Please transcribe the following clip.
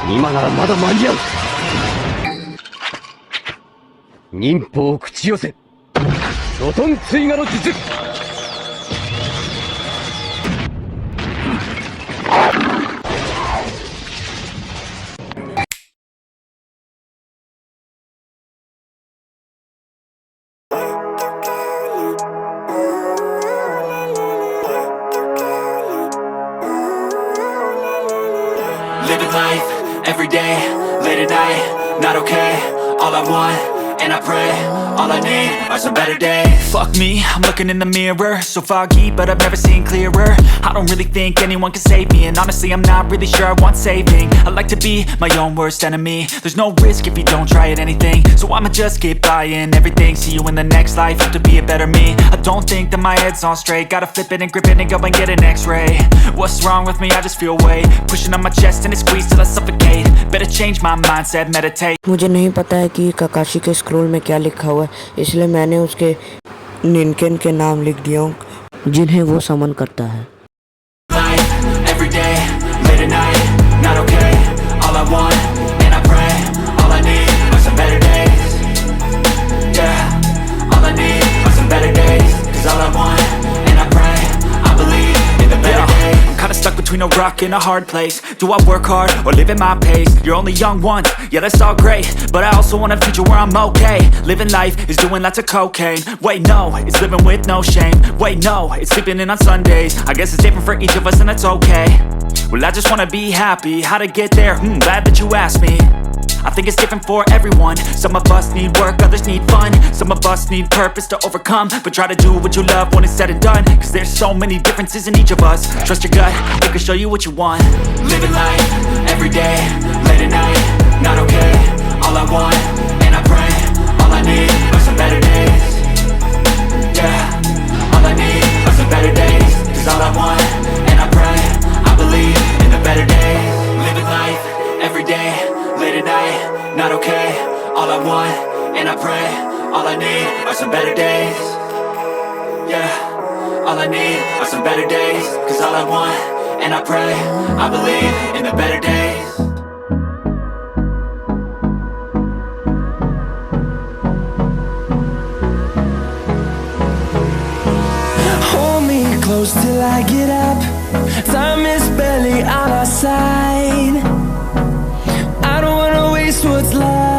今ならまだ間に合う。忍法を口寄せ、ロトン追加の術。Living life, every day, late at night, not okay. All I want, and I pray, all I need are some better days. Fuck me, I'm looking in the mirror, so foggy, but I've never seen clearer. I don't really think anyone can save me, and honestly I'm not really sure I want saving. I like to be my own worst enemy. There's no risk if you don't try at anything, so I'ma just keep buying everything. See you in the next life, have to be a better me. I don't think that my head's on straight, gotta flip it and grip it and go and get an x-ray. What's wrong with me? I just feel weight pushing on my chest and it squeezes till I suffocate. Better change my mindset, meditate. मुझे नहीं पता है कि काकाशी के scroll में क्या लिखा हुआ है, इसलिए मैंने उसके निनकेन के नाम लिख दिया हूँ जिन्हें वो समन करता है। Life, every day, late at night, not okay. All I want, and I pray, all I need are some better days. Yeah, all I need are some better days. Cause all I want, and I pray, I believe in the better days. I'm kinda stuck between a rock and a hard place. Do I work hard or live at my pace? You're only young once, yeah that's all great, but I also want a future where I'm okay. Living life is doing lots of cocaine. Wait no, it's living with no shame. Wait no, it's sleeping in on Sundays. I guess it's different for each of us and that's okay. Well I just wanna be happy, how to get there? Glad that you asked me. I think it's different for everyone. Some of us need work, others need fun. Some of us need purpose to overcome. But try to do what you love when it's said and done. Cause there's so many differences in each of us. Trust your gut, it can show you what you want. Living life, every day, late at night, not okay. All I want, and I pray, all I need are some better days. Yeah, all I need are some better days. Cause all I want, and I pray, I believe in the better days. Living life, every day, late at night, not okay. All I want, and I pray, all I need are some better days. Yeah, all I need are some better days. Cause all I want, and I pray, I believe in the better days. Hold me close till I get up. Time is barely on our side. I don't wanna waste what's left.